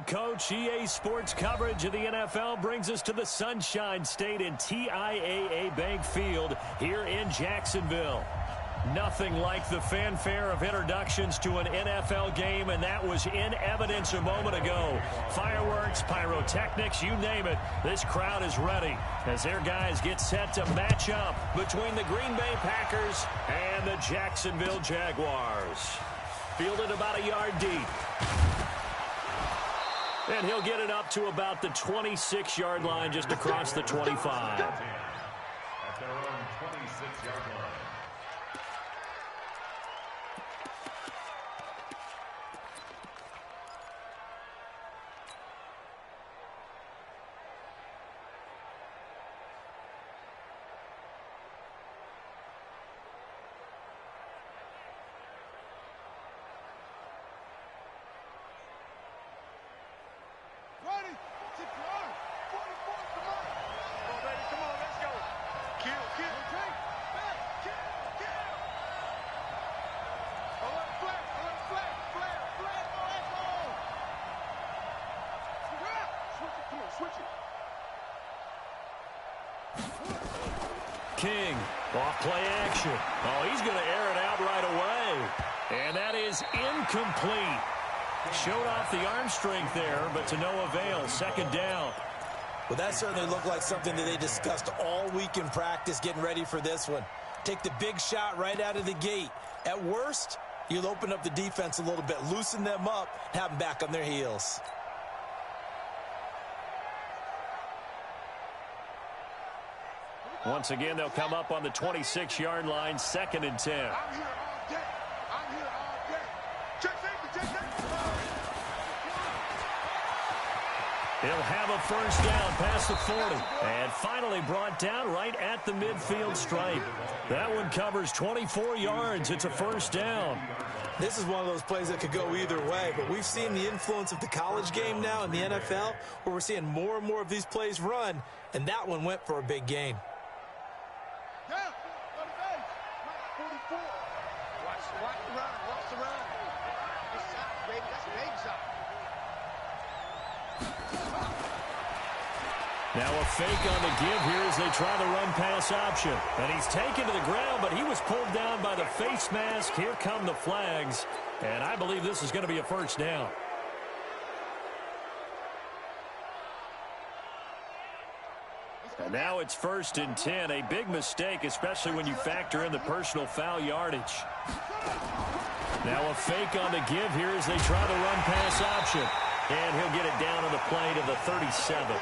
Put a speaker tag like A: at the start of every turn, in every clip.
A: Coach. EA Sports coverage of the NFL brings us to the Sunshine State in TIAA Bank Field here in Jacksonville. Nothing like the fanfare of introductions to an NFL game, and that was in evidence a moment ago. Fireworks, pyrotechnics, you name it. This crowd is ready as their guys get set to match up between the Green Bay Packers and the Jacksonville Jaguars. Fielded about a yard deep. And he'll get it up to about the 26-yard line just across the 25.
B: At their own 26-yard line.
A: King, off play action. Oh, he's going to air it out right away. And that is incomplete. Showed off the arm strength there, but to no avail. Second down.
C: Well, that certainly looked like something that they discussed all week in practice getting ready for this one. Take the big shot right out of the gate. At worst, you'll open up the defense a little bit, loosen them up, and have them back on their heels.
A: Once again, they'll come up on the 26-yard line, 2nd and 10.
D: I'm here all day. I'm here all day. Check safety.
A: He'll have a first down past the 40. And finally brought down right at the midfield stripe. That one covers 24 yards. It's a first down.
C: This is one of those plays that could go either way, but we've seen the influence of the college game now in the NFL, where we're seeing more and more of these plays run, and that one went for a big gain.
D: Watch the run. Good shot, baby. That's a baby shot.
A: Now a fake on the give here as they try the run-pass option. And he's taken to the ground, but he was pulled down by the face mask. Here come the flags. And I believe this is going to be a first down. And now it's 1st and 10. A big mistake, especially when you factor in the personal foul yardage. Now a fake on the give here as they try the run-pass option. And he'll get it down on the play to the 37.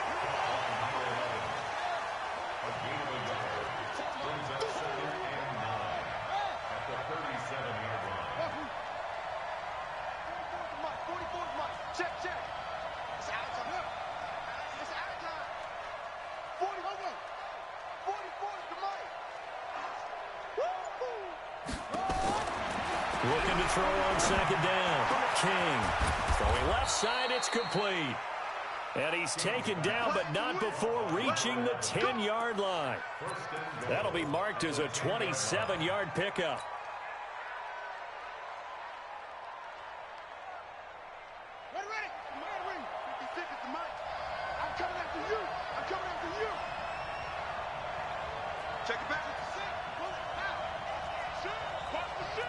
A: Looking to throw on 2nd down. King throwing left side. It's complete. And he's taken down, but not before reaching the 10-yard line. That'll be marked as a 27-yard pickup.
D: Ready. I'm coming after you. Check it back. Pull it out. Shoot. Watch the shoot.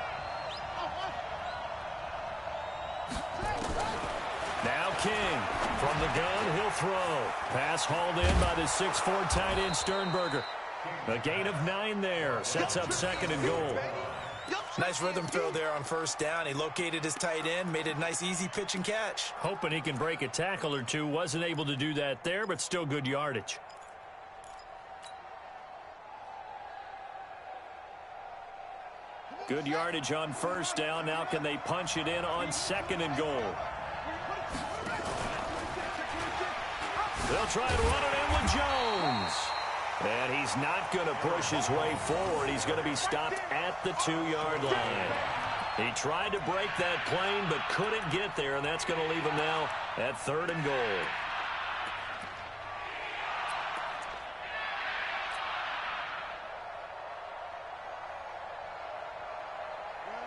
A: Now King from the gun, he'll throw. Pass hauled in by the 6'4" tight end Sternberger. A gain of 9 there. Sets up 2nd and goal.
C: Nice rhythm throw there on first down. He located his tight end, made a nice easy pitch and catch.
A: Hoping he can break a tackle or two. Wasn't able to do that there, but still good yardage. Good yardage on first down. Now can they punch it in on 2nd and goal? They'll try to run it in with Jones. And he's not going to push his way forward. He's going to be stopped at the 2-yard line. He tried to break that plane but couldn't get there, and that's going to leave him now at 3rd and goal.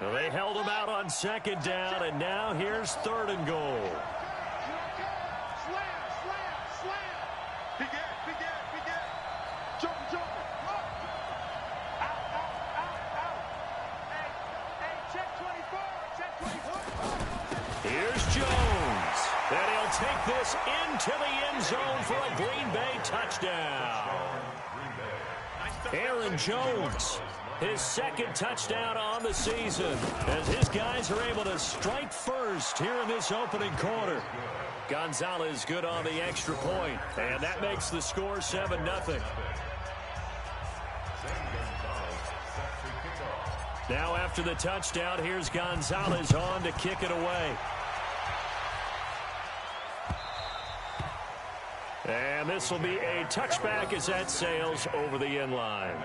A: Well, they held him out on 2nd down, and now here's 3rd and goal.
D: Jump. Out. Hey, check 24.
A: Here's Jones. And he'll take this into the end zone for a Green Bay touchdown. Aaron Jones, his second touchdown on the season, as his guys are able to strike first here in this opening quarter. Gonzalez good on the extra point, and that makes the score 7-0. Now after the touchdown, here's Gonzalez on to kick it away. And this will be a touchback as that sails over the end line.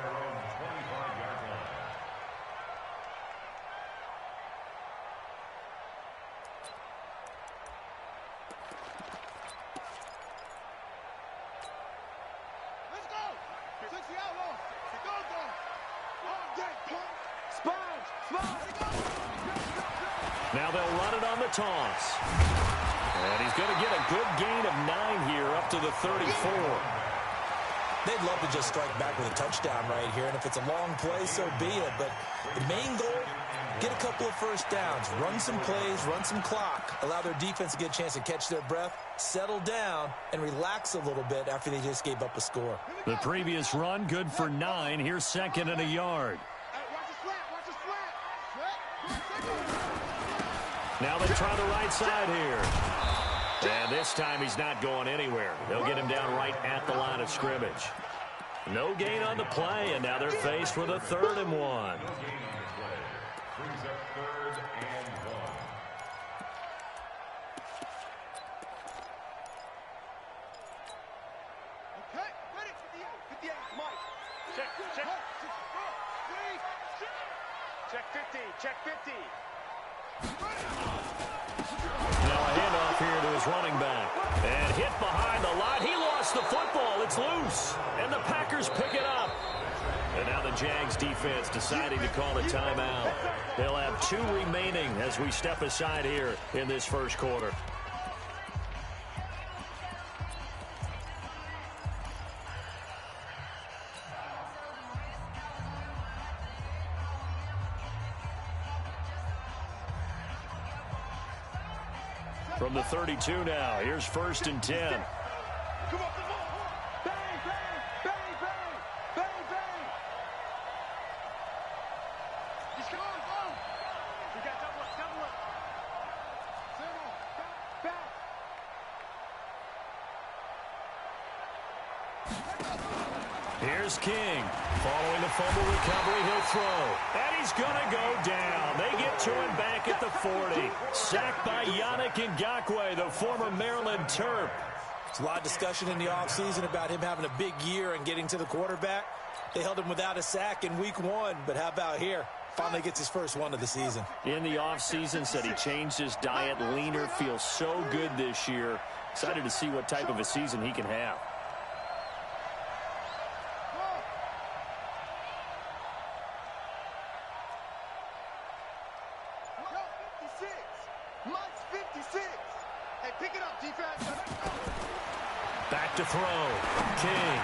D: Let's go. 60 outlaws.
A: Now they'll run it on the toss. And he's going to get a good gain of 9 here up to the 34.
C: They'd love to just strike back with a touchdown right here, and if it's a long play, so be it. But the main goal, get a couple of first downs, run some plays, run some clock, allow their defense to get a chance to catch their breath, settle down, and relax a little bit after they just gave up a score.
A: The previous run good for 9. Here's second and a yard.
D: Watch the slant.
A: Now they try the right side here. And this time he's not going anywhere. They'll get him down right at the line of scrimmage. No gain on the play, and now they're faced with a 3rd and 1.
B: Brings up 3rd and 1.
D: Okay, ready. 58, Mike. Check. Check 50, check 50.
A: Now a handoff here to his running back. And hit behind the line. He lost the football. It's loose. And the Packers pick it up. And now the Jags defense deciding to call a timeout. They'll have 2 remaining as we step aside here in this first quarter. From the 32 now, here's 1st and 10.
D: Come on. Bang. He's going. We got double up. Back.
A: Here's King. Following the fumble recovery, he'll throw. And he's going to go down. They get to him back at the 40. Sacked by Yannick Ngakoue, the former Maryland Terp.
C: There's a lot of discussion in the offseason about him having a big year and getting to the quarterback. They held him without a sack in week 1, but how about here? Finally gets his first one of the season.
A: In the offseason, said he changed his diet, leaner, feels so good this year. Excited to see what type of a season he can have. Back to throw. King.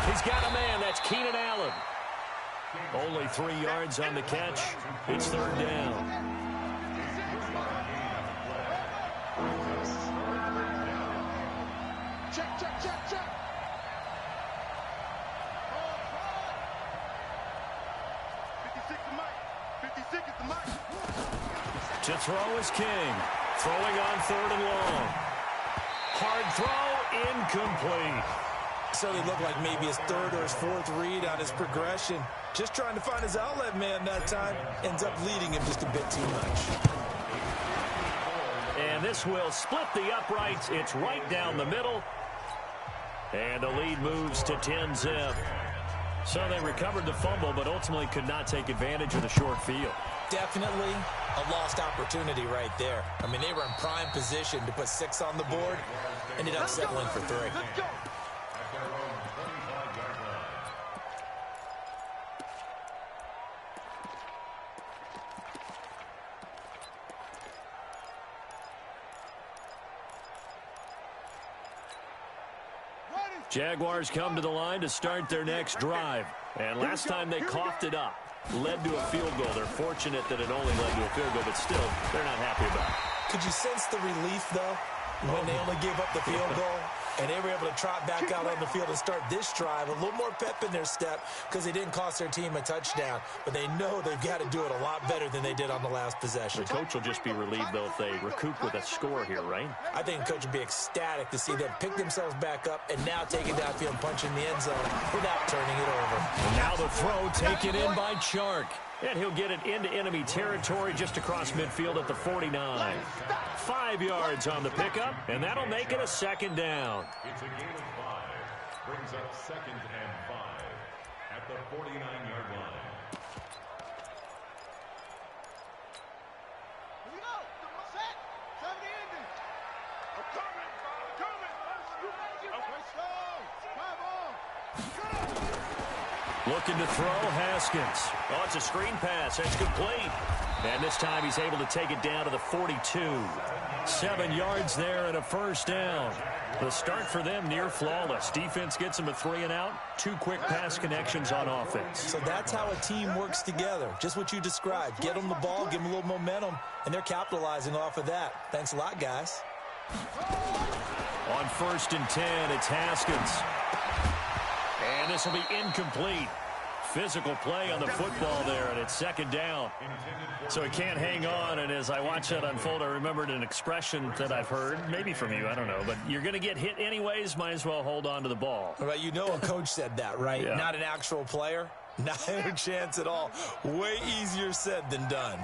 A: He's got a man. That's Keenan Allen. Only 3 yards on the catch. It's 3rd down.
D: Check. 56 is the mic.
A: To throw is King. Throwing on 3rd and long. Hard throw, incomplete.
C: So they look like maybe his 3rd or his 4th read on his progression. Just trying to find his outlet man that time. Ends up leading him just a bit too much.
A: And this will split the uprights. It's right down the middle. And the lead moves to 10-zip. So they recovered the fumble, but ultimately could not take advantage of the short field.
C: Definitely a lost opportunity right there. I mean, they were in prime position to put 6 on the board. Ended up settling for 3.
D: Let's go.
B: At their own 25-yard line.
D: Ready,
A: Jaguars come to the line to start their next drive. And last time they coughed it up, led to a field goal. They're fortunate that it only led to a field goal, but still, they're not happy about it.
C: Could you sense the relief, though, when they only gave up the field goal? And they were able to trot back out on the field and start this drive. A little more pep in their step because they didn't cost their team a touchdown. But they know they've got to do it a lot better than they did on the last possession.
A: The coach will just be relieved, though, if they recoup with a score here, right?
C: I think the coach will be ecstatic to see them pick themselves back up and now take it downfield and punch in the end zone without turning it over.
A: And now the throw taken in by Chark. And he'll get it into enemy territory just across midfield at the 49. 5 yards on the pickup, and that'll make it a second down.
B: It's a gain of 5. Brings up 2nd and 5 at the 49-yard line.
D: Here we go. Set. Time to end it. I'm coming. Let's go. Come on.
A: Looking to throw, Haskins. Oh, it's a screen pass. It's complete. And this time he's able to take it down to the 42. 7 yards there and a first down. The start for them near flawless. Defense gets them a 3 and out. 2 quick pass connections on offense.
C: So that's how a team works together. Just what you described. Get them the ball, give them a little momentum, and they're capitalizing off of that. Thanks a lot, guys.
A: On 1st and 10, it's Haskins. And this will be incomplete. Physical play on the football there, and it's 2nd down. So he can't hang on, and as I watch that unfold, I remembered an expression that I've heard, maybe from you, I don't know, but you're going to get hit anyways, might as well hold on to the ball.
C: Right, you know a coach said that, right?
A: Yeah.
C: Not an actual player. Not a chance at all. Way easier said than done.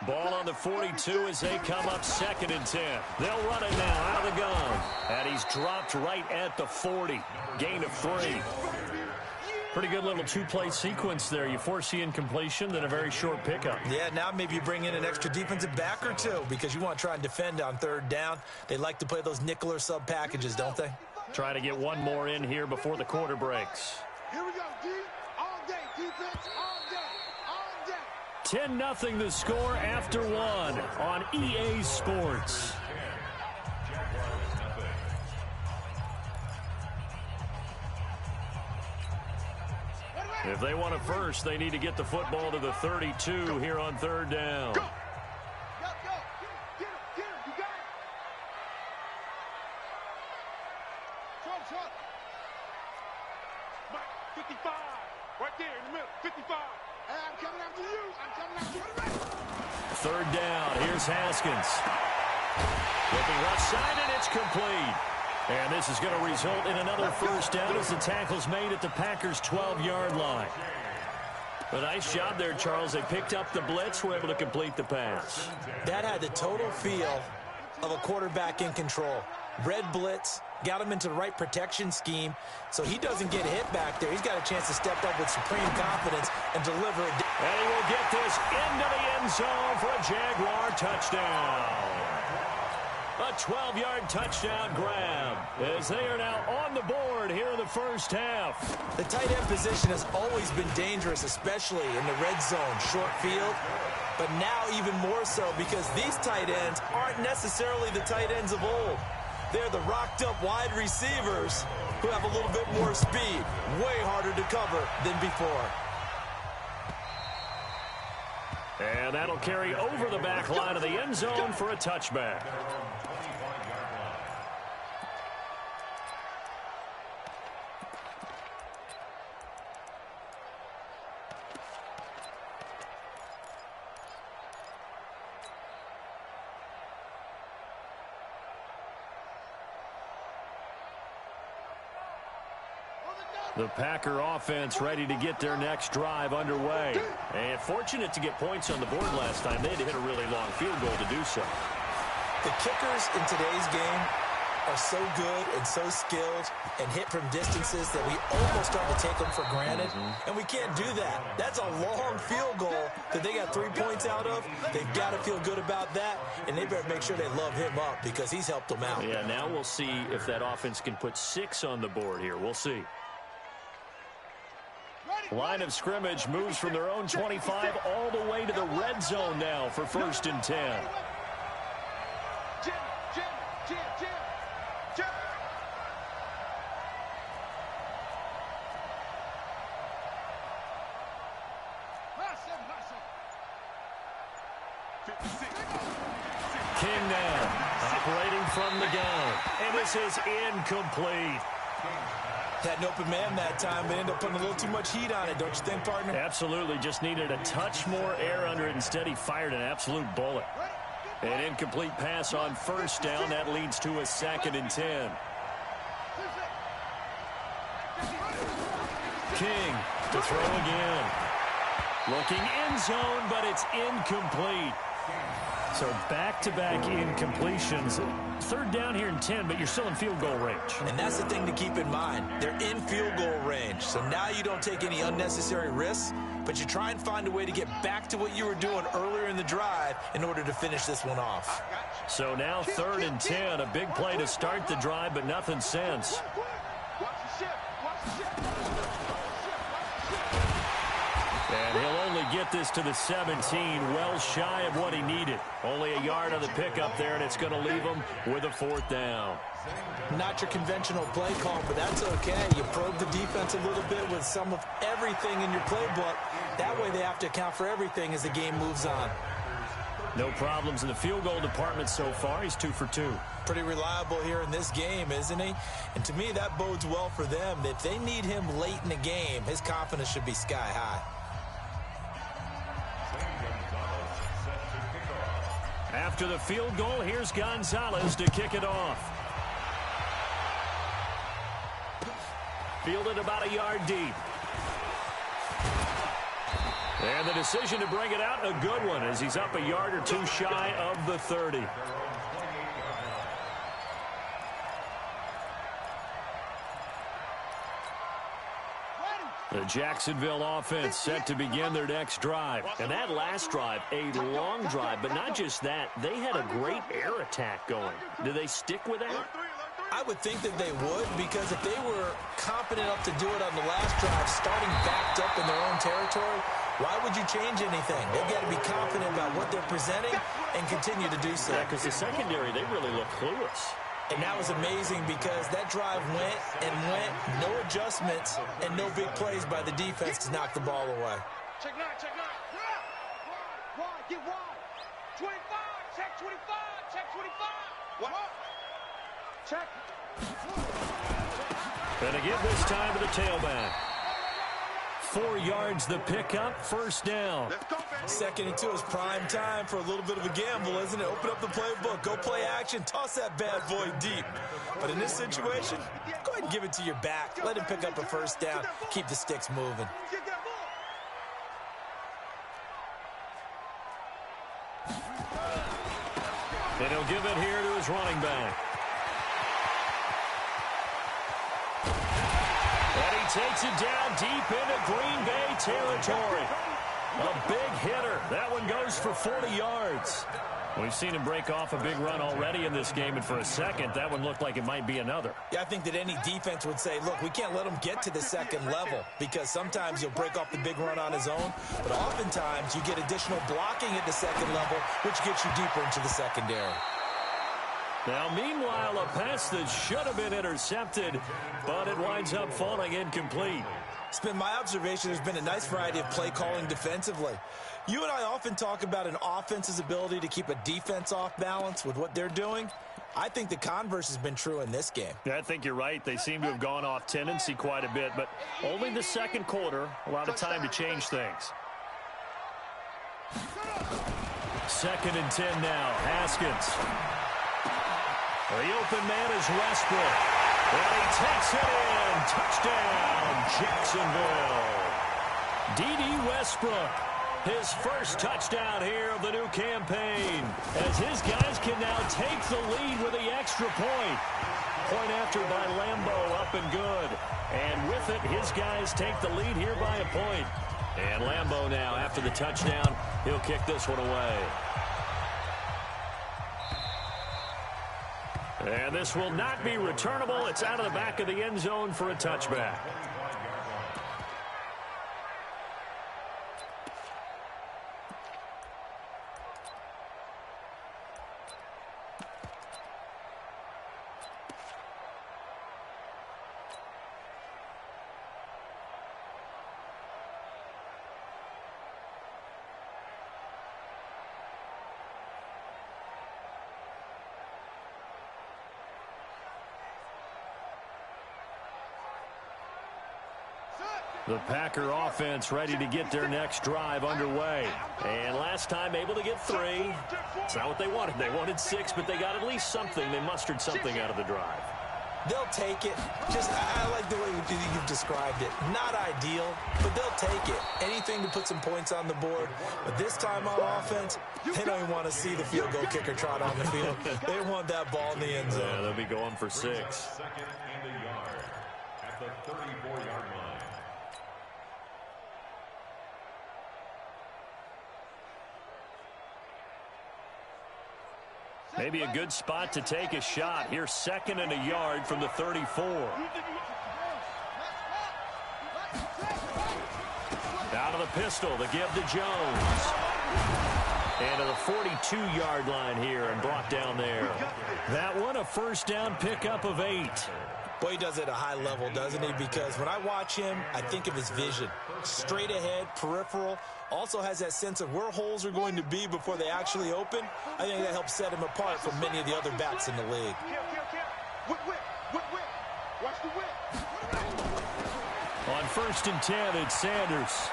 A: Ball on the 42 as they come up 2nd and 10. They'll run it now out of the gun. And he's dropped right at the 40. Gain of 3. Pretty good little 2-play sequence there. You force the incompletion, then a very short pickup.
C: Yeah, now maybe you bring in an extra defensive back or 2 because you want to try and defend on 3rd down. They like to play those nickel or sub packages, don't they?
A: Try to get one more in here before the quarter breaks.
D: Here we go, D. All day, defense, all day, all day.
A: 10-0 the score after 1 on EA Sports. If they want it first, they need to get the football to the 32 here on 3rd down.
D: Go. Go. Get him. You got it. Trump. Mike, 55. Right there in the middle. 55. Hey, I'm coming after you.
A: 3rd down. Here's Haskins. Looking left side, and it's complete. And this is going to result in another first down as the tackle's made at the Packers' 12-yard line. A nice job there, Charles. They picked up the blitz, were able to complete the pass.
C: That had the total feel of a quarterback in control. Red blitz, got him into the right protection scheme, so he doesn't get hit back there. He's got a chance to step up with supreme confidence and deliver it.
A: And he will get this into the end zone for a Jaguar touchdown. A 12-yard touchdown grab as they are now on the board here in the first half.
C: The tight end position has always been dangerous, especially in the red zone, short field. But now even more so because these tight ends aren't necessarily the tight ends of old. They're the rocked-up wide receivers who have a little bit more speed, way harder to cover than before.
A: And that'll carry over the back line of the end zone for a touchback. The Packer offense ready to get their next drive underway. And fortunate to get points on the board last time. They had to hit a really long field goal to do so.
C: The kickers in today's game are so good and so skilled and hit from distances that we almost start to take them for granted. And we can't do that. That's a long field goal that they got 3 points out of. They've got to feel good about that, and they better make sure they love him up because he's helped them out.
A: Yeah, now we'll see if that offense can put 6 on the board here. We'll see. Line of scrimmage moves from their own 25 all the way to the red zone now for 1st and 10. King now, operating from the gun. And this is incomplete.
C: Had an open man that time, but ended up putting a little too much heat on it, don't you think, partner?
A: Absolutely, just needed a touch more air under it. Instead, he fired an absolute bullet. An incomplete pass on first down. That leads to a 2nd and 10. King to throw again. Looking end zone, but it's incomplete. So back-to-back incompletions. 3rd down here and 10, but you're still in field goal range.
C: And that's the thing to keep in mind. They're in field goal range. So now you don't take any unnecessary risks, but you try and find a way to get back to what you were doing earlier in the drive in order to finish this one off.
A: So now 3rd and 10, a big play to start the drive, but nothing since. And he'll only get this to the 17, well shy of what he needed. Only a yard on the pickup there, and it's going to leave him with a 4th down.
C: Not your conventional play call, but that's okay. You probe the defense a little bit with some of everything in your playbook. That way they have to account for everything as the game moves on.
A: No problems in the field goal department so far. He's 2 for 2.
C: Pretty reliable here in this game, isn't he? And to me, that bodes well for them. If they need him late in the game, his confidence should be sky high.
A: After the field goal, here's Gonzalez to kick it off. Fielded about a yard deep. And the decision to bring it out, a good one, as he's up a yard or 2 shy of the 30. The Jacksonville offense set to begin their next drive. And that last drive, a long drive, but not just that. They had a great air attack going. Do they stick with that?
C: I would think that they would, because if they were competent enough to do it on the last drive, starting backed up in their own territory, why would you change anything? They've got to be confident about what they're presenting and continue to do so.
A: Yeah, because the secondary, they really look clueless.
C: And that was amazing because that drive went and went, no adjustments and no big plays by the defense to knock the ball away.
D: Check 9, check 9. Wide, get wide. 25, check 25, check 25. What? Check.
A: And again this time to the tailback. 4 yards the pickup, 1st down.
D: Let's go, baby.
C: 2nd and 2 is prime time for a little bit of a gamble, isn't it? Open up the playbook, go play action, toss that bad boy deep. But in this situation, go ahead and give it to your back. Let him pick up a 1st down, keep the sticks moving.
D: Get that ball.
A: And he'll give it here to his running back. And he takes it down deep into Green Bay territory. A big hitter. That one goes for 40 yards. We've seen him break off a big run already in this game, and for a second, that one looked like it might be another.
C: Yeah, I think that any defense would say, look, we can't let him get to the 2nd level, because sometimes he'll break off the big run on his own, but oftentimes you get additional blocking at the 2nd level, which gets you deeper into the secondary.
A: Now, meanwhile, a pass that should have been intercepted, but it winds up falling incomplete.
C: It's been my observation there's been a nice variety of play calling defensively. You and I often talk about an offense's ability to keep a defense off balance with what they're doing. I think the converse has been true in this game.
A: Yeah, I think you're right. They seem to have gone off tendency quite a bit, but only the 2nd quarter, a lot of time to change things. 2nd and 10 now, Haskins. The open man is Westbrook. And he takes it in. Touchdown, Jacksonville. D.D. Westbrook, his first touchdown here of the new campaign, as his guys can now take the lead with the extra point. Point after by Lambeau, up and good. And with it, his guys take the lead here by a point. And Lambeau now, after the touchdown, he'll kick this one away. And this will not be returnable. It's out of the back of the end zone for a touchback. The Packer offense ready to get their next drive underway. And last time able to get 3. It's not what they wanted. They wanted 6, but they got at least something. They mustered something out of the drive.
C: They'll take it. I like the way you've described it. Not ideal, but they'll take it. Anything to put some points on the board. But this time on offense, they don't even want to see the field goal kicker trot on the field. They want that ball in the end zone.
A: Yeah, they'll be going for 6.
B: Second and a yard at the 34-yard line.
A: Maybe a good spot to take a shot. Here's 2nd and a yard from the 34. Out of the pistol to give to Jones. And to the 42-yard line here and brought down there. That one a first down pickup of 8.
C: Boy, he does it at a high level, doesn't he? Because when I watch him, I think of his vision. Straight ahead, peripheral. Also has that sense of where holes are going to be before they actually open. I think that helps set him apart from many of the other backs in the league.
A: On 1st and 10, it's Sanders.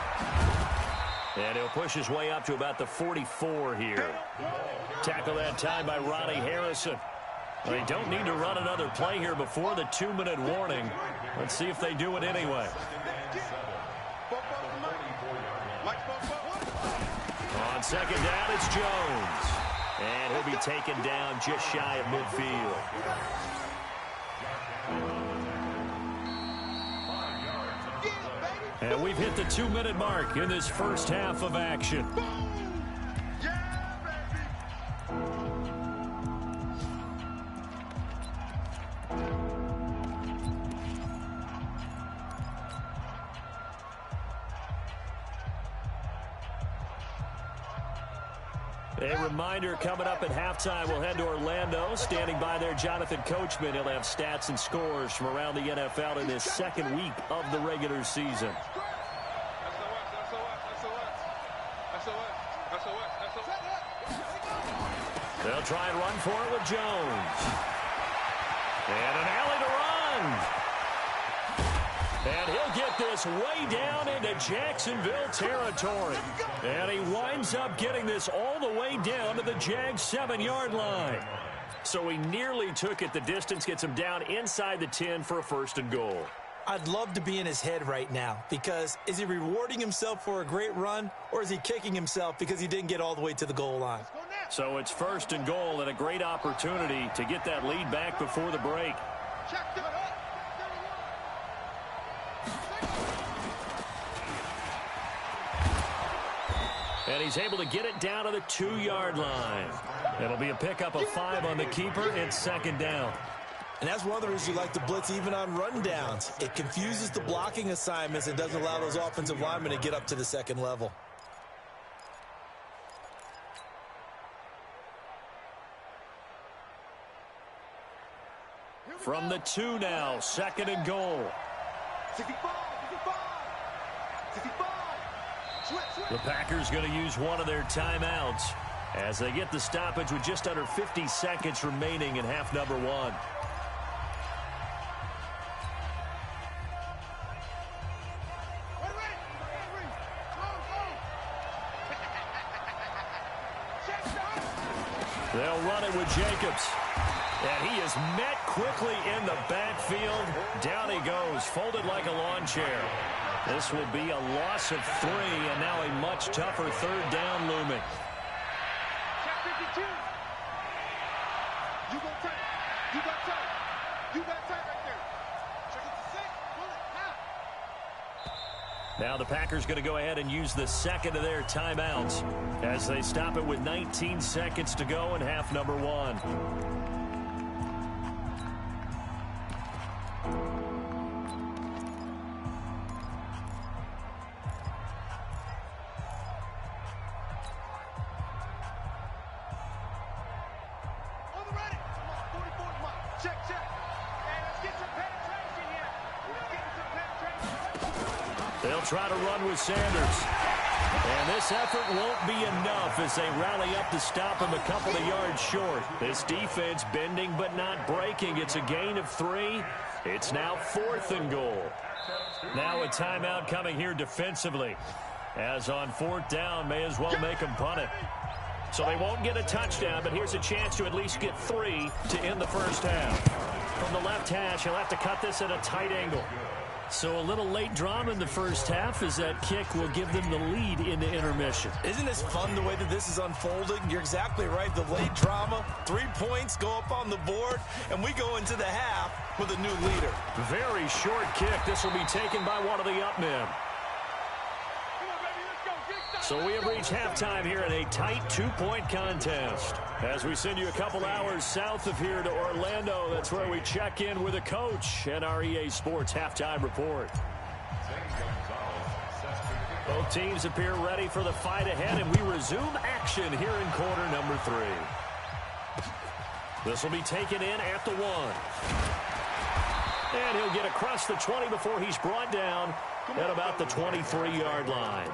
A: And he'll push his way up to about the 44 here. Tackle that time by Ronnie Harrison. They don't need to run another play here before the 2-minute warning. Let's see if they do it anyway. On 2nd down, it's Jones. And he'll be taken down just shy of midfield. And we've hit the 2-minute mark in this first half of action. A reminder, coming up at halftime, we'll head to Orlando. Standing by there, Jonathan Coachman. He'll have stats and scores from around the NFL in this 2nd week of the regular season. They'll try and run for it with Jones. And an alley to run. And he'll get this way down into Jacksonville territory. And he winds up getting this all the way down to the Jags 7-yard line. So he nearly took it the distance, gets him down inside the 10 for a 1st and goal.
C: I'd love to be in his head right now, because is he rewarding himself for a great run, or is he kicking himself because he didn't get all the way to the goal line?
A: So it's 1st and goal and a great opportunity to get that lead back before the break. And he's able to get it down to the 2-yard line. It'll be a pickup of 5 on the keeper. It's 2nd down.
C: And that's one of the reasons you like to blitz even on rundowns. It confuses the blocking assignments and doesn't allow those offensive linemen to get up to the 2nd level.
A: From the 2 now, 2nd and goal.
D: 65.
A: The Packers going to use one of their timeouts as they get the stoppage with just under 50 seconds remaining in half number 1. They'll run it with Jacobs. And he is met quickly in the backfield. Down he goes, folded like a lawn chair. This will be a loss of 3, and now a much tougher 3rd down looming.
D: Check 52. You got tight. You got tight. You got tight right there. Check it to 6. Pull it. Now.
A: Now the Packers going to go ahead and use the 2nd of their timeouts as they stop it with 19 seconds to go in half number 1. They'll try to run with Sanders. And this effort won't be enough as they rally up to stop him a couple of yards short. This defense bending but not breaking. It's a gain of 3. It's now 4th and goal. Now a timeout coming here defensively. As on 4th down, may as well make them punt it. So they won't get a touchdown, but here's a chance to at least get 3 to end the first half. From the left hash, he'll have to cut this at a tight angle. So a little late drama in the first half as that kick will give them the lead into intermission.
C: Isn't this fun the way that this is unfolding? You're exactly right. The late drama, 3 points go up on the board, and we go into the half with a new leader.
A: Very short kick. This will be taken by one of the up men. So we have reached halftime here in a tight 2-point contest. As we send you a couple hours south of here to Orlando, that's where we check in with a coach and our EA Sports halftime report. Both teams appear ready for the fight ahead, and we resume action here in quarter number 3. This will be taken in at the 1. And he'll get across the 20 before he's brought down at about the 23-yard line.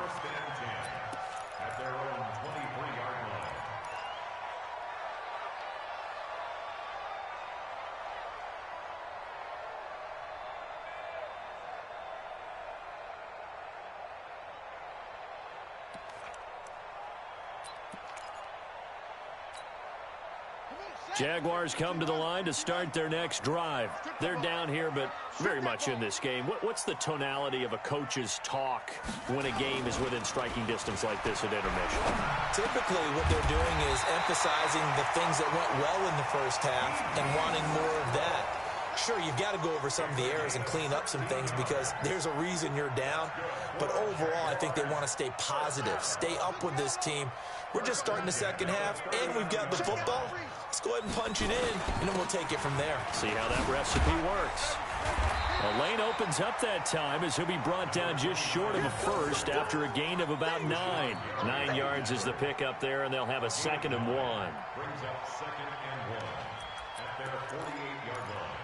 A: Jaguars come to the line to start their next drive. They're down here, but very much in this game. What's the tonality of a coach's talk when a game is within striking distance like this at intermission?
C: Typically, what they're doing is emphasizing the things that went well in the first half and wanting more of that. Sure, you've got to go over some of the errors and clean up some things because there's a reason you're down. But overall, I think they want to stay positive, stay up with this team. We're just starting the second half, and we've got the football. Let's go ahead and punch it in, and then we'll take it from there.
A: See how that recipe works. A lane opens up that time as he'll be brought down just short of a first after a gain of about 9. 9 yards is the pickup there, and they'll have a 2nd and 1.
B: Brings up 2nd and 1 at their 48-yard line.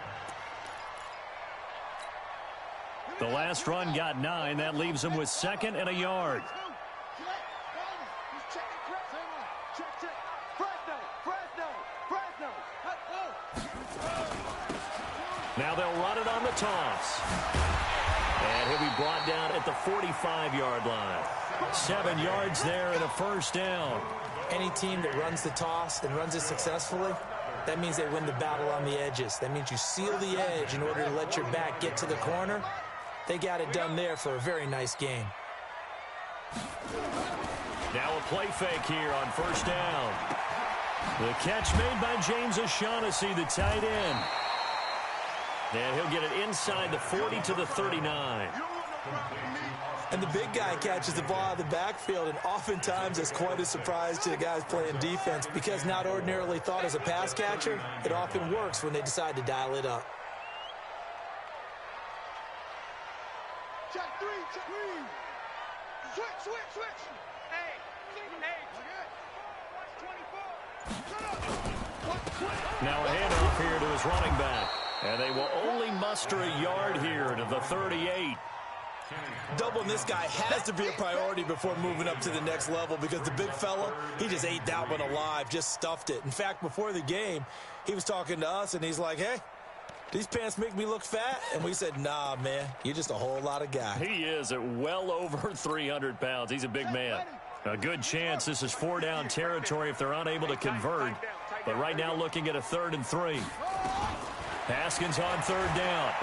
A: The last run got 9. That leaves them with 2nd and a yard. Now they'll run it on the toss. And he'll be brought down at the 45-yard line. 7 yards there and a first down.
C: Any team that runs the toss and runs it successfully, that means they win the battle on the edges. That means you seal the edge in order to let your back get to the corner. They got it done there for a very nice game.
A: Now a play fake here on first down. The catch made by James O'Shaughnessy, the tight end. And he'll get it inside the 40 to the 39.
C: And the big guy catches the ball out of the backfield, and oftentimes it's quite a surprise to the guys playing defense because not ordinarily thought as a pass catcher, it often works when they decide to dial it up.
D: Check 3, check 3. Switch. Hey. 24.
A: Now a handoff here to his running back. And they will only muster a yard here to the 38.
C: Doubling this guy has to be a priority before moving up to the next level because the big fella, he just ate that one alive, just stuffed it. In fact, before the game, he was talking to us, and he's like, hey, these pants make me look fat? And we said, nah, man, you're just a whole lot of guy.
A: He is at well over 300 pounds. He's a big man. A good chance this is 4-down territory if they're unable to convert. But right now looking at a 3rd and 3. Haskins on 3rd down.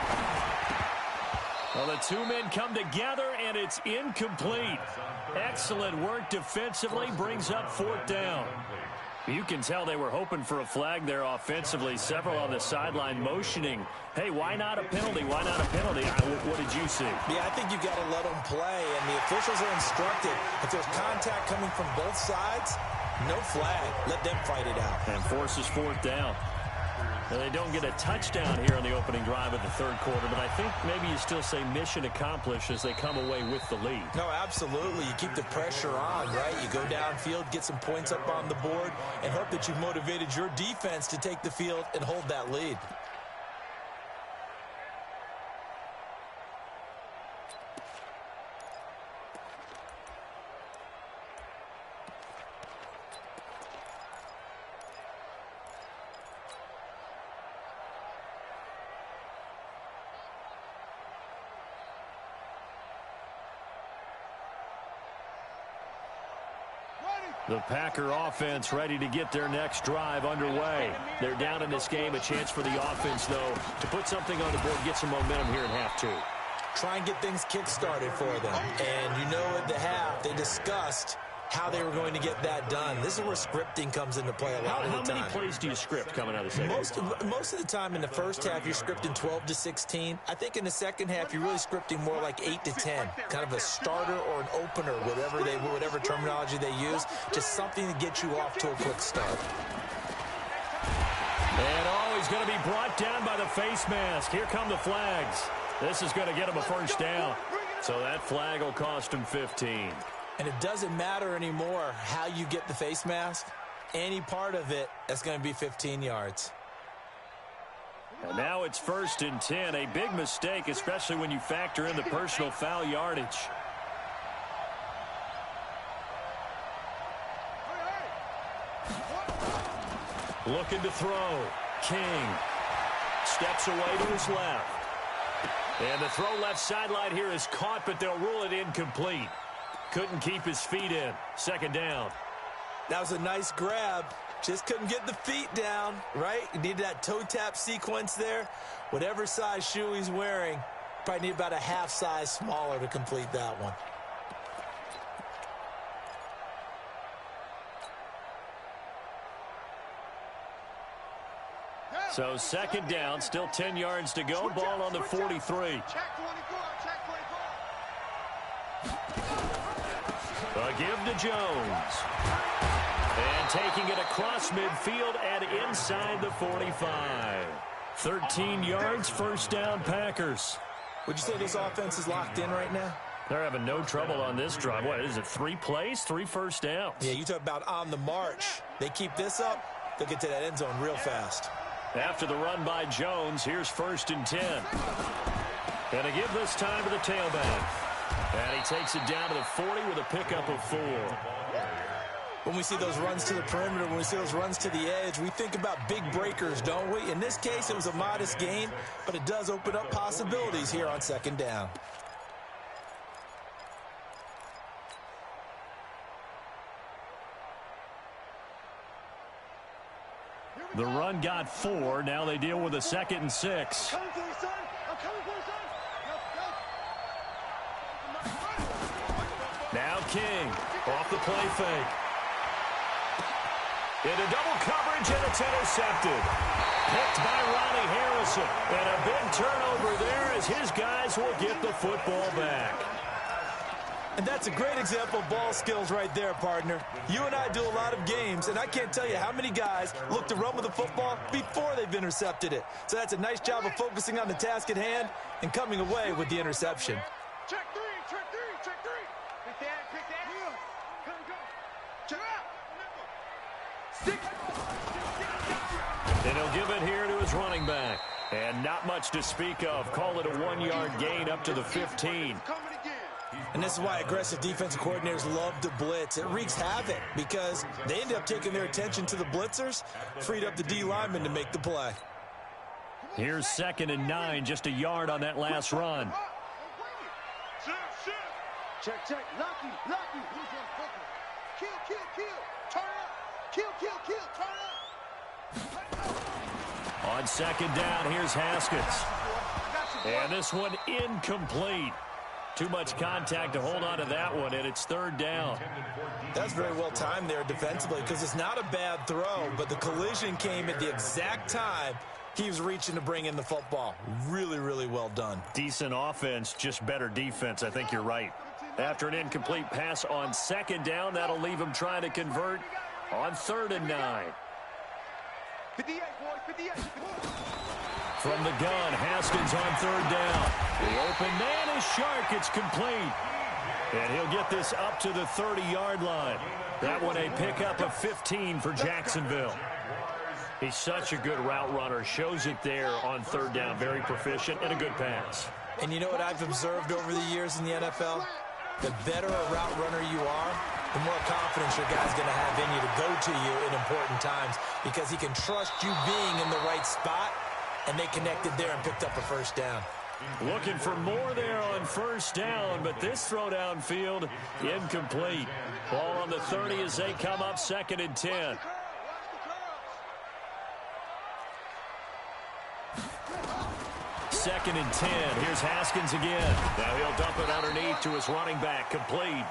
A: Well, the 2 men come together, and it's incomplete. Excellent work defensively, brings up 4th down. You can tell they were hoping for a flag there offensively. Several on the sideline motioning, hey, why not a penalty? Why not a penalty? What did you see?
C: Yeah, I think you've got to let them play, and the officials are instructed. If there's contact coming from both sides, no flag. Let them fight it out.
A: And forces 4th down. And they don't get a touchdown here on the opening drive of the 3rd quarter, but I think maybe you still say mission accomplished as they come away with the lead.
C: No, absolutely. You keep the pressure on, right? You go downfield, get some points up on the board, and hope that you've motivated your defense to take the field and hold that lead.
A: The Packer offense ready to get their next drive underway. They're down in this game. A chance for the offense, though, to put something on the board, get some momentum here in half two.
C: Try and get things kick-started for them. And you know at the half, they discussed how they were going to get that done. This is where scripting comes into play a lot of the time.
A: How many plays do you script coming out of the second?
C: Most of the time in the first half, you're scripting 12 to 16. I think in the second half, you're really scripting more like 8 to 10. Kind of a starter or an opener, whatever terminology they use. Just something to get you off to a quick start.
A: And he's going to be brought down by the face mask. Here come the flags. This is going to get him a first down. So that flag will cost him 15.
C: And it doesn't matter anymore how you get the face mask. Any part of it, that's going to be 15 yards.
A: And now it's 1st and 10. A big mistake, especially when you factor in the personal foul yardage. Looking to throw. King steps away to his left. And the throw left sideline here is caught, but they'll rule it incomplete. Couldn't keep his feet in. 2nd down.
C: That was a nice grab. Just couldn't get the feet down, right? You needed that toe tap sequence there. Whatever size shoe he's wearing, probably need about a half size smaller to complete that one.
A: So 2nd down, still 10 yards to go. Ball on the 43. A give to Jones. And taking it across midfield and inside the 45. 13 yards, 1st down, Packers.
C: Would you say this offense is locked in right now?
A: They're having no trouble on this drive. What is it, 3 plays, 3 first downs?
C: Yeah, you talk about on the march. They keep this up, they'll get to that end zone real fast.
A: After the run by Jones, here's 1st and 10. And a give this time to the tailback. And he takes it down to the 40 with a pickup of 4.
C: When we see those runs to the perimeter, when we see those runs to the edge, we think about big breakers, don't we? In this case, it was a modest gain, but it does open up possibilities here on 2nd down.
A: The run got 4. Now they deal with a 2nd and 6. Now King off the play fake. Into double coverage, and it's intercepted. Picked by Ronnie Harrison. And a big turnover there as his guys will get the football back.
C: And that's a great example of ball skills right there, partner. You and I do a lot of games, and I can't tell you how many guys look to run with the football before they've intercepted it. So that's a nice job of focusing on the task at hand and coming away with the interception.
D: Check 3, check 3, check 3. Pick that, pick that. Come, go. Check out. 6.
A: And he'll give it here to his running back. And not much to speak of. Call it a 1-yard gain up to the 15.
C: And this is why aggressive defensive coordinators love to blitz. It wreaks havoc because they ended up taking their attention to the blitzers, freed up the D lineman to make the play.
A: Here's 2nd and 9, just a yard on that last run.
D: Check, check, lucky, lucky. Kill, kill, kill, turn up. Kill, kill, kill, turn up.
A: On 2nd down, here's Haskins. And this one incomplete. Too much contact to hold on to that one, and it's 3rd down.
C: That's very well timed there defensively because it's not a bad throw, but the collision came at the exact time he was reaching to bring in the football. Really, really well done.
A: Decent offense, just better defense. I think you're right. After an incomplete pass on 2nd down, that'll leave him trying to convert on 3rd and 9.
D: 58, boys, 58.
A: From the gun, Haskins on 3rd down. The open man is Shark. It's complete. And he'll get this up to the 30-yard line. That one a pickup of 15 for Jacksonville. He's such a good route runner. Shows it there on 3rd down. Very proficient and a good pass.
C: And you know what I've observed over the years in the NFL? The better a route runner you are, the more confidence your guy's going to have in you to go to you in important times because he can trust you being in the right spot, and they connected there and picked up a 1st down.
A: Looking for more there on first down, but this throw downfield incomplete. Ball on the 30 as they come up 2nd and 10. Second and 10. Here's Haskins again. Now he'll dump it underneath to his running back. Complete.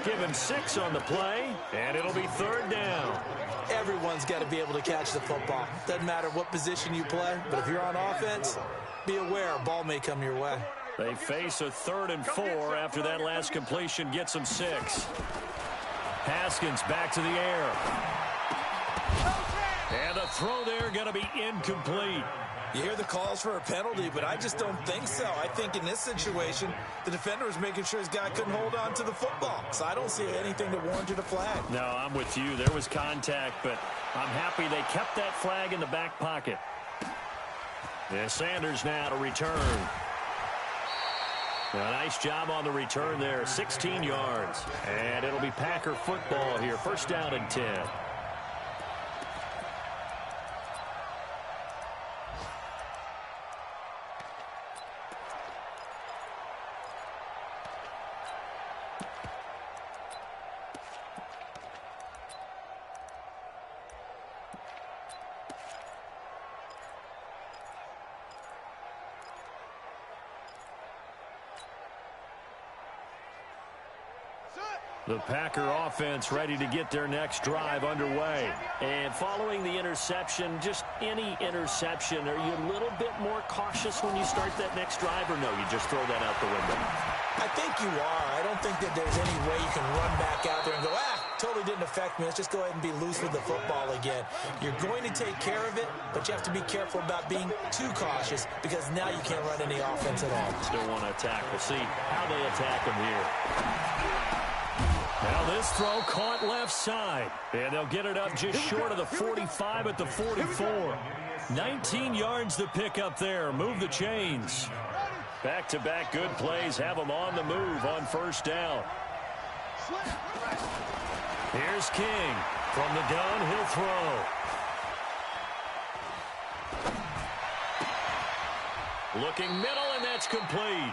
A: Give him 6 on the play, and it'll be 3rd down.
C: Everyone's got to be able to catch the football. Doesn't matter what position you play, but if you're on offense, be aware a ball may come your way.
A: They face a 3rd and 4 after that last completion gets them 6. Haskins back to the air. And the throw there going to be incomplete.
C: You hear the calls for a penalty, but I just don't think so. I think in this situation, the defender was making sure his guy couldn't hold on to the football. So I don't see anything that warranted a flag.
A: No, I'm with you. There was contact, but I'm happy they kept that flag in the back pocket. Yeah, Sanders now to return. A nice job on the return there, 16 yards. And it'll be Packer football here, 1st down and 10. The Packer offense ready to get their next drive underway. And following the interception, just any interception, are you a little bit more cautious when you start that next drive, or no, you just throw that out the window?
C: I think you are. I don't think that there's any way you can run back out there and go, totally didn't affect me. Let's just go ahead and be loose with the football again. You're going to take care of it, but you have to be careful about being too cautious because now you can't run any offense at all.
A: Still want to attack. We'll see how they attack them here. Now this throw caught left side. And they'll get it up just short of the 45 at the 44. 19 yards to pick up there. Move the chains. Back-to-back good plays have them on the move on 1st down. Here's King. From the gun, he'll throw. Looking middle, and that's complete.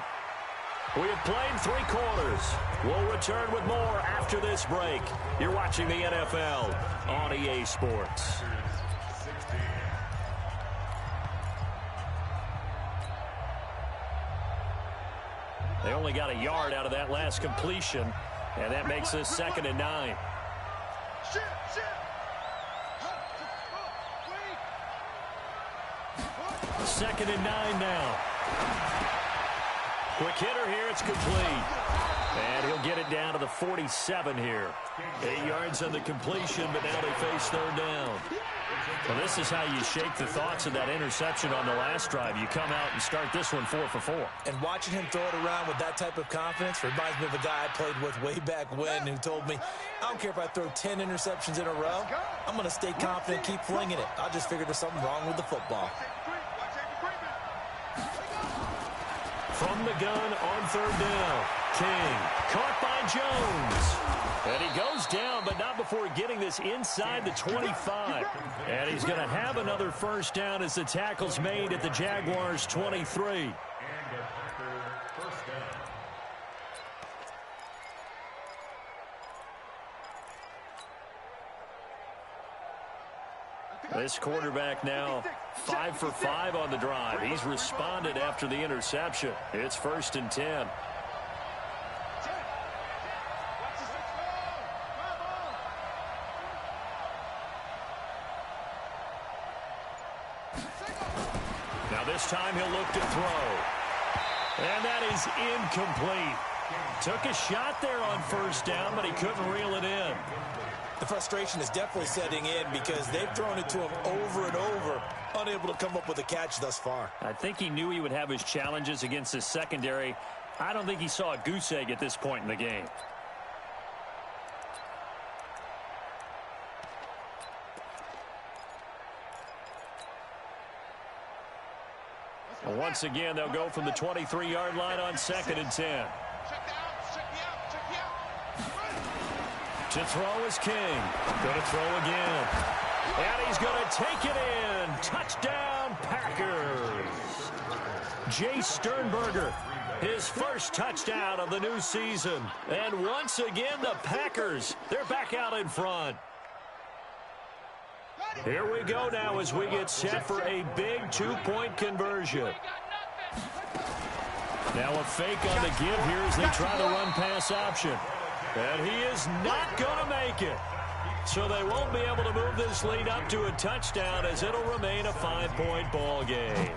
A: We have played 3 quarters. We'll return with more after this break. You're watching the NFL on EA Sports. They only got a yard out of that last completion, and that makes this 2nd and 9. Second and 9 now. Quick hitter here, it's complete. And he'll get it down to the 47 here. 8 yards on the completion, but now they face 3rd down. Well, this is how you shake the thoughts of that interception on the last drive. You come out and start this one 4 for 4.
C: And watching him throw it around with that type of confidence reminds me of a guy I played with way back when who told me, I don't care if I throw 10 interceptions in a row. I'm going to stay confident, keep flinging it. I just figured there's something wrong with the football.
A: From the gun on 3rd down. King caught by Jones. And he goes down, but not before getting this inside the 25. And he's going to have another 1st down as the tackle's made at the Jaguars' 23. This quarterback now 5 for 5 on the drive. He's responded after the interception. It's 1st and 10. Now this time he'll look to throw. And that is incomplete. Took a shot there on 1st down, but he couldn't reel it in.
C: The frustration is definitely setting in because they've thrown it to him over and over, unable to come up with a catch thus far.
A: I think he knew he would have his challenges against his secondary. I don't think he saw a goose egg at this point in the game. And once again, they'll go from the 23-yard line on 2nd and 10. To throw is King. Going to throw again. And he's going to take it in. Touchdown, Packers. Jay Sternberger. His first touchdown of the new season. And once again, the Packers, they're back out in front. Here we go now as we get set for a big 2-point conversion. Now a fake on the give here as they try the run-pass option. And he is not going to make it. So they won't be able to move this lead up to a touchdown as it'll remain a 5-point ball game.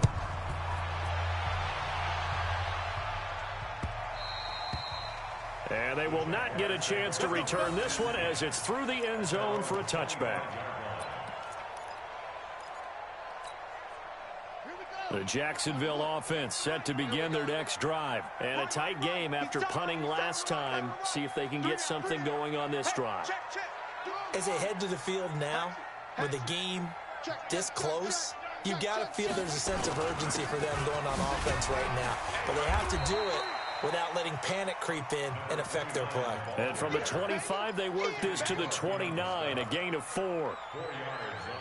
A: And they will not get a chance to return this one as it's through the end zone for a touchback. The Jacksonville offense set to begin their next drive. And a tight game after punting last time. See if they can get something going on this drive.
C: As they head to the field now, with the game this close, you've got to feel there's a sense of urgency for them going on offense right now. But they have to do it without letting panic creep in and affect their play.
A: And from the 25, they work this to the 29, a gain of 4.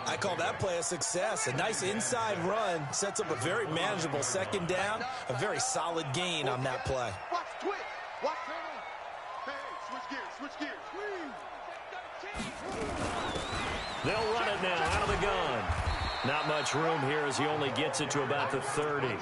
C: I call that play a success. A nice inside run sets up a very manageable second down, a very solid gain on that play.
D: Watch twitch. Watch hey, switch gears.
A: They'll run it now out of the gun. Not much room here as he only gets it to about the 30.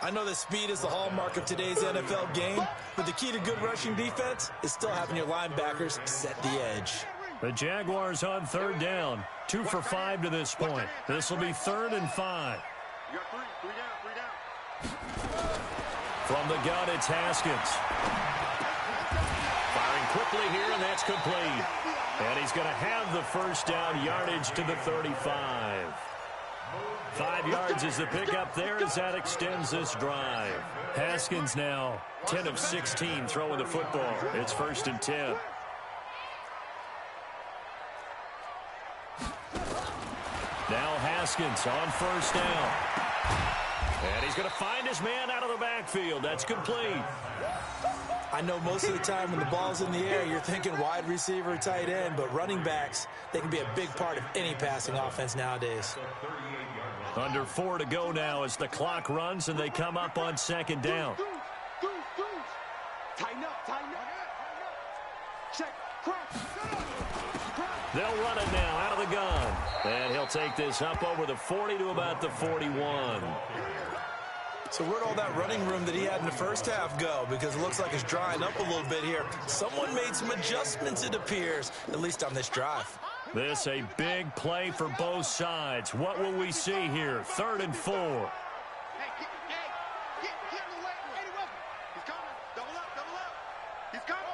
C: I know that speed is the hallmark of today's NFL game, but the key to good rushing defense is still having your linebackers set the edge.
A: The Jaguars on third down. 2 for 5 to this point. This will be 3rd and 5.
D: You got three down.
A: From the gun, it's Haskins. Firing quickly here, and that's complete. And he's going to have the first down, yardage to the 35. 5 yards is the pickup there as that extends this drive. Haskins now 10 of 16 throwing the football. It's 1st and 10. Now Haskins on 1st down. And he's going to find his man out of the backfield. That's complete.
C: I know most of the time when the ball's in the air, you're thinking wide receiver, tight end, but running backs, they can be a big part of any passing offense nowadays.
A: Under 4 to go now as the clock runs and they come up on 2nd down.
D: Tighten up. Check.
A: They'll run it now out of the gun. And he'll take this up over the 40 to about the 41.
C: So where'd all that running room that he had in the first half go? Because it looks like it's drying up a little bit here. Someone made some adjustments, it appears, at least on this drive.
A: This a big play for both sides. What will we see here? 3rd and 4.
D: Hey, get out of the way. He's coming. Double up. He's coming.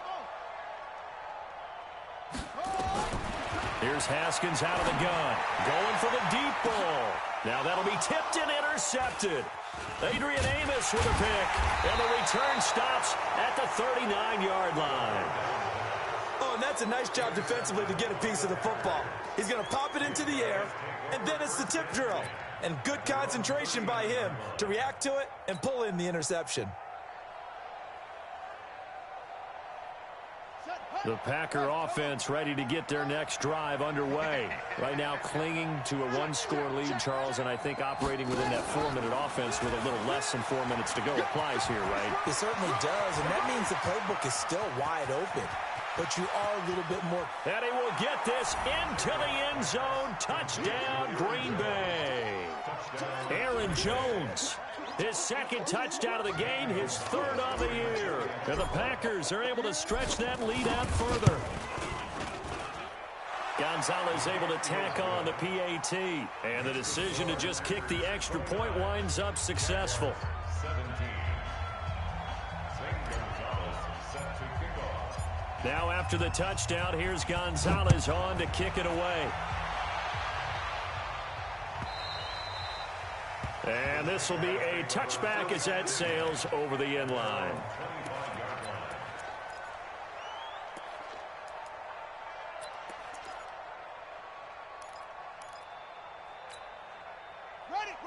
A: Here's Haskins out of the gun. Going for the deep ball. Now that'll be tipped and intercepted. Adrian Amos with a pick. And the return stops at the 39-yard line.
C: Oh, and that's a nice job defensively to get a piece of the football. He's going to pop it into the air, and then it's the tip drill. And good concentration by him to react to it and pull in the interception.
A: The Packer offense ready to get their next drive underway. Right now clinging to a 1-score lead, Charles, and I think operating within that 4-minute offense with a little less than 4 minutes to go applies here, right?
C: It certainly does, and that means the playbook is still wide open. But you are a little bit more.
A: And he will get this into the end zone. Touchdown, Green Bay. Aaron Jones, his 2nd touchdown of the game, his 3rd on the year. And the Packers are able to stretch that lead out further. Gonzalez able to tack on the PAT. And the decision to just kick the extra point winds up successful.
B: 17. Gonzalez set to kick off.
A: Now after the touchdown, here's Gonzalez on to kick it away. And this will be a touchback as that sails over the end line.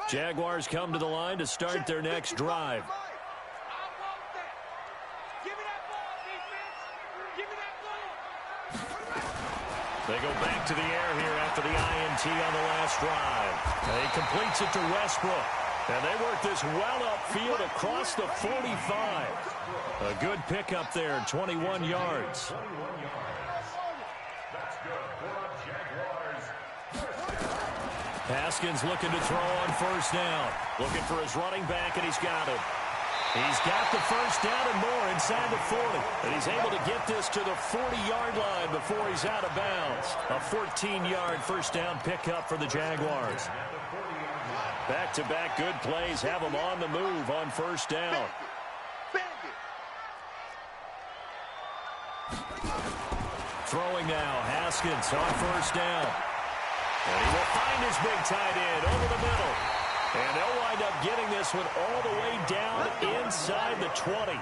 A: Jaguars come to the line to start their next drive. They go back to the air here after the INT on the last drive. He completes it to Westbrook. And they work this well upfield across the 45. A good pickup there, 21 yards.
B: That's good for a Jaguars.
A: Haskins looking to throw on first down. Looking for his running back, and he's got it. He's got the first down and more inside the 40. And he's able to get this to the 40-yard line before he's out of bounds. A 14-yard first down pickup for the Jaguars. Back-to-back good plays have them on the move on first down. Throwing now, Haskins on first down. And he will find his big tight end over the middle. And they'll wind up getting this one all the way down inside the 20.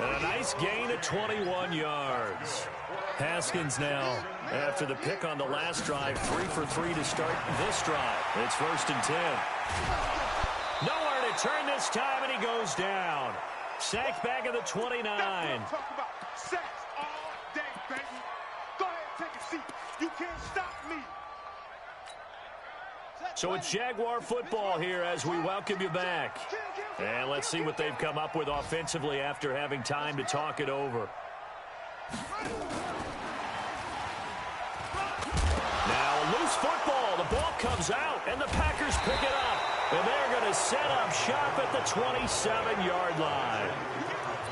A: And a nice gain of 21 yards. Haskins now, after the pick on the last drive, 3 for 3 to start this drive. It's 1st and 10. Nowhere to turn this time, and he goes down. Sacked back at the 29.
D: Talk about sacks all day, baby. Go ahead and take a seat. You can't stop me.
A: So it's Jaguar football here as we welcome you back. And let's see what they've come up with offensively after having time to talk it over. Now a loose football. The ball comes out, and the Packers pick it up. And they're going to set up shop at the 27-yard line.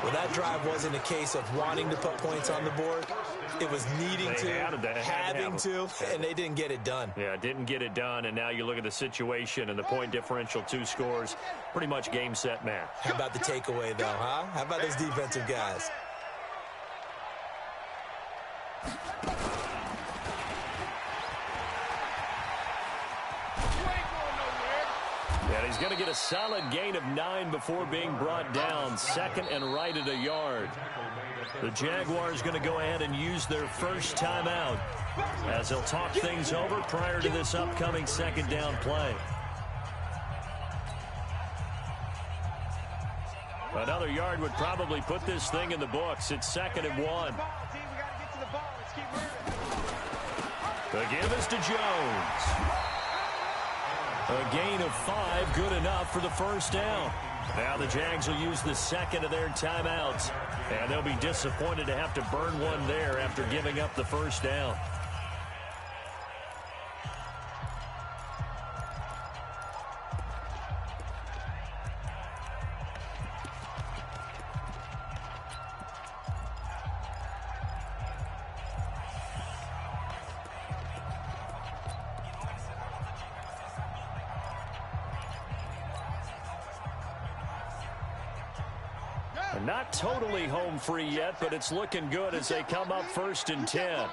C: Well, that drive wasn't a case of wanting to put points on the board. It was needing to, having to, and they didn't get it done.
A: Yeah, didn't get it done, and now you look at the situation and the point differential, 2 scores, pretty much game, set, match.
C: How about the takeaway, though, huh? How about those defensive guys?
A: And he's going to get a solid gain of 9 before being brought down. 2nd and right at a yard. The Jaguars going to go ahead and use their first timeout as they'll talk things over prior to this upcoming 2nd down play. Another yard would probably put this thing in the books. It's 2nd and 1. The give is to Jones. A gain of 5, good enough for the first down. Now the Jags will use the 2nd of their timeouts, and they'll be disappointed to have to burn one there after giving up the first down. Not totally home free yet, but it's looking good as they come up 1st and 10. And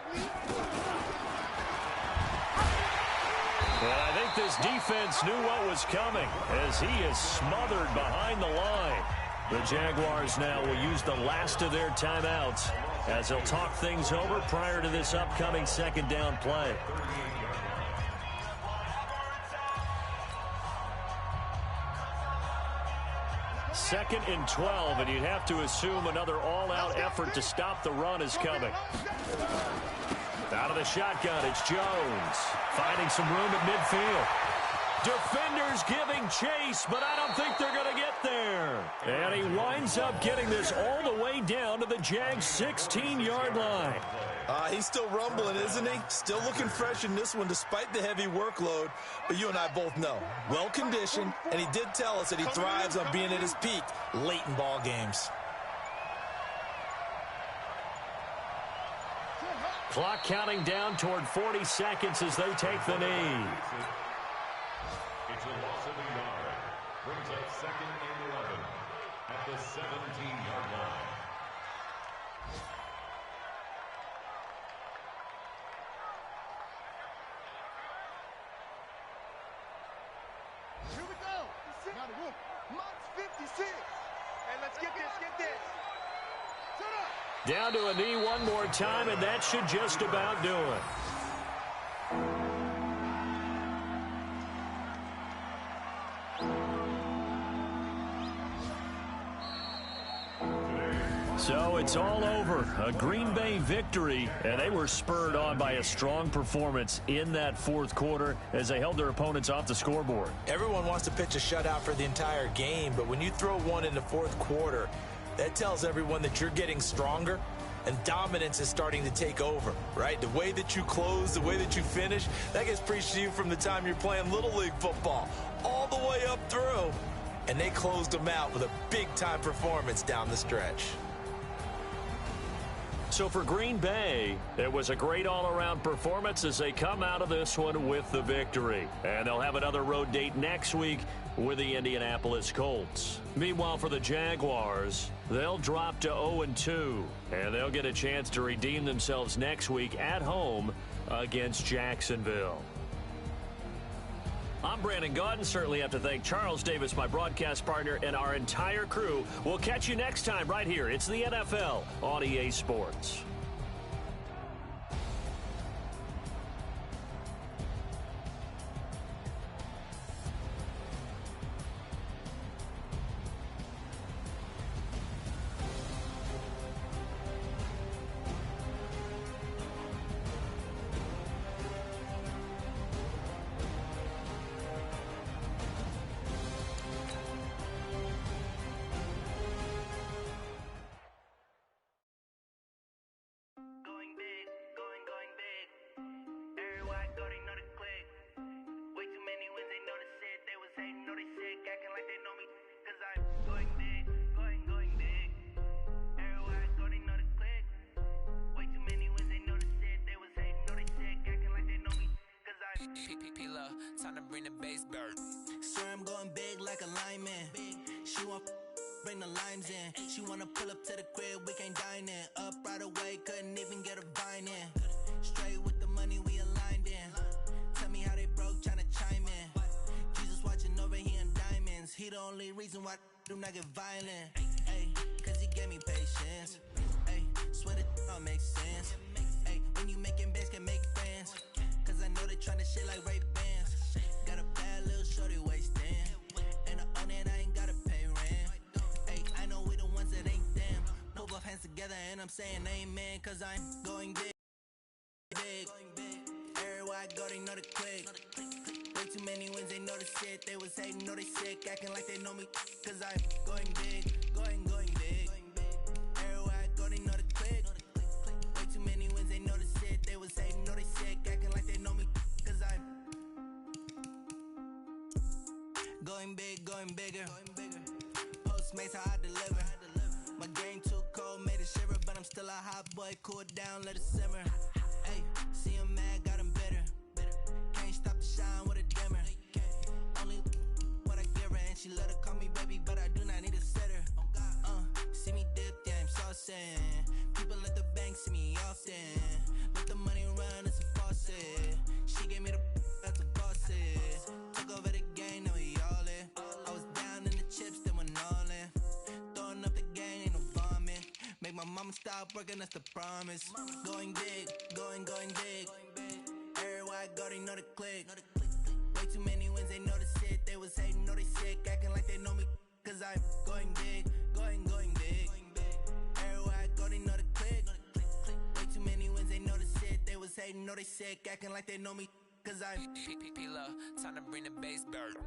A: I think this defense knew what was coming as he is smothered behind the line. The Jaguars now will use the last of their timeouts as they'll talk things over prior to this upcoming 2nd down play. Second and 12, and you'd have to assume another all-out effort to stop the run is coming. Out of the shotgun, it's Jones. Finding some room at midfield. Defenders giving chase, but I don't think they're going to get there. And he winds up getting this all the way down to the Jags' 16-yard line.
C: He's still rumbling, isn't he? Still looking fresh in this one despite the heavy workload. But you and I both know, well-conditioned, and he did tell us that he thrives on being at his peak late in ball games.
A: Clock counting down toward 40 seconds as they take the knee.
B: It's a loss of a yard. Brings up 2nd and 11 at the 17-yard line.
D: Here we go. March 56. Hey, let's get this, Shut up.
A: Down to a knee one more time, and that should just about do it. So it's all over. A Green Bay victory, and they were spurred on by a strong performance in that fourth quarter as they held their opponents off the scoreboard.
C: Everyone wants to pitch a shutout for the entire game, but when you throw one in the fourth quarter, that tells everyone that you're getting stronger and dominance is starting to take over, right? The way that you close, the way that you finish, that gets preached to you from the time you're playing Little League football all the way up through. And they closed them out with a big-time performance down the stretch.
A: So for Green Bay, it was a great all-around performance as they come out of this one with the victory. And they'll have another road date next week with the Indianapolis Colts. Meanwhile, for the Jaguars, they'll drop to 0-2, and they'll get a chance to redeem themselves next week at home against Jacksonville. I'm Brandon Gaudin. Certainly have to thank Charles Davis, my broadcast partner, and our entire crew. We'll catch you next time right here. It's the NFL on EA Sports.
E: Time to bring the bass bird. Swear I'm going big like a lineman. She want bring the limes in. She wanna pull up to the crib, we can't dine in. Up right away, couldn't even get a vine in. Straight with the money we aligned in. Tell me how they broke, tryna chime in. Jesus watching over here in diamonds. He the only reason why do not get violent. Ay, cause he gave me patience. Ay, swear that all makes sense. Ay, when you making bands can make friends. Cause I know they tryna shit like Ray Bans. Got a bad little shorty wasting. And I own it, I ain't gotta pay rent. Hey, I know we the ones that ain't them. Put both hands together and I'm saying amen. Cause I'm going big. Everywhere I go, they know the click. Way too many wins, they know the shit. They was hating, know they sick, acting like they know me. Cause I'm going big, going big. Everywhere I go, they know the click. Way too many wins, they know the shit. They was hating, know they sick, acting like they know me. Cause I'm going big, going bigger. Postmates how I deliver. My game too cold, made it shiver. But I'm still a hot boy, cool it down, let it simmer. Hey, see him mad, got him bitter. Can't stop the shine with a dimmer. Only what I give her, and she let her call me baby, but I do not need a sitter. See me dip, yeah, I'm saucing. People at the bank see me often. Let the money run, it's a faucet. She gave me the that's a faucet. Took over the game, now we all in. I was down in the chips, then went all in. Throwing up the game, ain't no vomit. Make my mama stop working, that's the promise. Going big, going big. Everywhere I go, they know the click. Way too many wins, they know the shit. They was hating, know they sick, acting like they know me. Cause I'm going big, going big. Everywhere I go, they know the click. Way too many wins, they know the shit. They was hating, know they sick, acting like they know me. Cause I'm P-P-P-Love, time to bring the bass bird.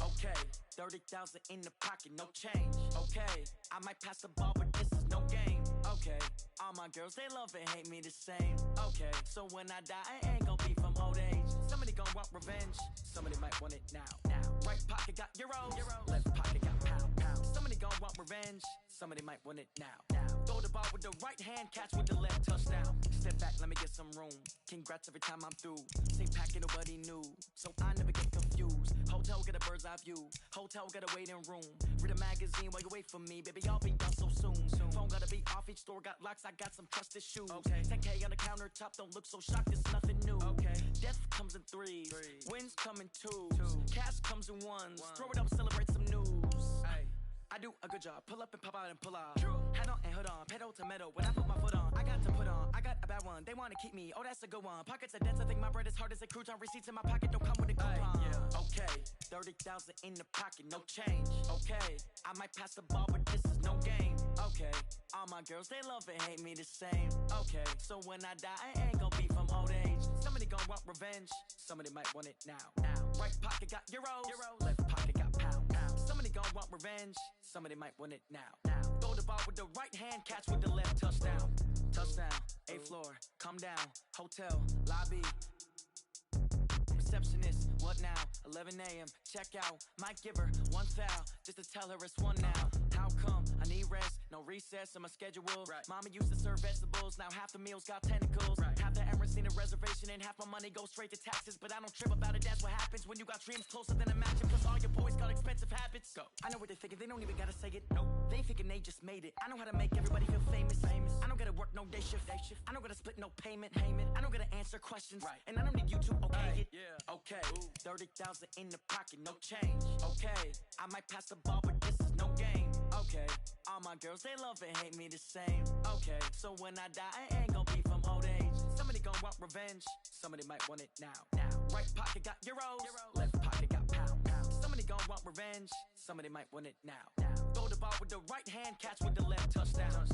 F: Okay, 30,000 in the pocket, no change. Okay, I might pass the ball, but this is no game. Okay, all my girls, they love and hate me the same. Okay, so when I die, I ain't gonna be from old age. Somebody gonna want revenge, somebody might want it now. Right pocket got euros, left pocket got pound. Somebody gonna want revenge, somebody might want it now. Throw the ball with the right hand, catch with the left, touchdown. Step back, let me get some room. Congrats every time I'm through. Same packet, nobody knew, so I never get confused. Hotel, get a bird's eye view. Hotel, get a waiting room. Read a magazine while you wait for me, baby, I'll be done so soon. Phone gotta be off, each store got locks, I got some trusted shoes. Okay. 10K on the countertop, don't look so shocked, it's nothing new. Okay. Death comes in threes, wins come in twos, cash comes in ones. Throw it up, celebrate some news. Ay. I do a good job, pull up and pop out and pull off. Head on and hood on, pedal to metal. When I put my foot on, I got to put on. I got a bad one, they wanna keep me, oh that's a good one. Pockets are dense, I think my bread is hard as a crouton. Receipts in my pocket don't come with a coupon. Okay, 30,000 in the pocket, no change. Okay, I might pass the ball, but this is no game. Okay, all my girls, they love and hate me the same. Okay, so when I die, I ain't gon' be from old age. Somebody gon' want revenge, somebody might want it now. Right pocket got euros, left pocket got pounds. Somebody gon' want revenge, somebody might want it now. Throw the ball with the right hand, catch with the left, touchdown. Touchdown, 8th floor, come down, hotel, lobby. Receptionist, what now? 11 a.m., check out. Might give her one foul, just to tell her it's one now. How come? I need rest, no recess in my schedule. Right. Mama used to serve vegetables, now half the meals got tentacles. Right. Half the Emirates need a reservation and half my money goes straight to taxes. But I don't trip about it, that's what happens when you got dreams closer than a mansion. Plus all your boys got expensive habits. Go. I know what they're thinking, they don't even gotta say it. Nope. They ain't thinking they just made it. I know how to make everybody feel famous. I don't gotta work no day shift. I don't gotta split no payment. I don't gotta answer questions. Right. And I don't need you to okay it. Yeah. Okay. 30,000 in the pocket, no change. Okay, I might pass the ball, but this is no game. Okay, all my girls, they love and hate me the same. Okay, so when I die, I ain't gon' be from old age. Somebody gon' want revenge, somebody might want it now. Right pocket got euros, left pocket got pounds. Somebody gon' want revenge, somebody might want it now. Throw the ball with the right hand, catch with the left, touchdown.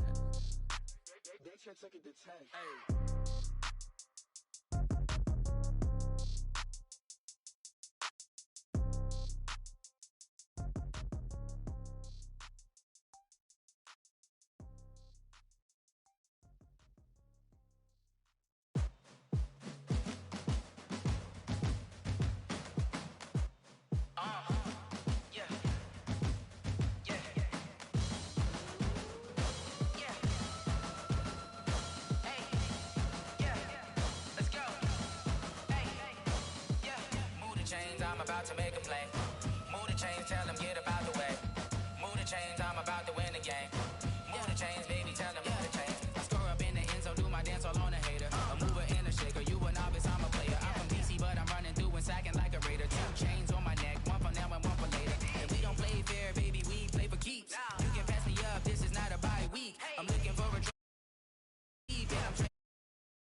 D: They should take it to 10. Hey.
G: I'm about to make a play. Move the chains, tell them get up out the way. Move the chains, I'm about to win the game.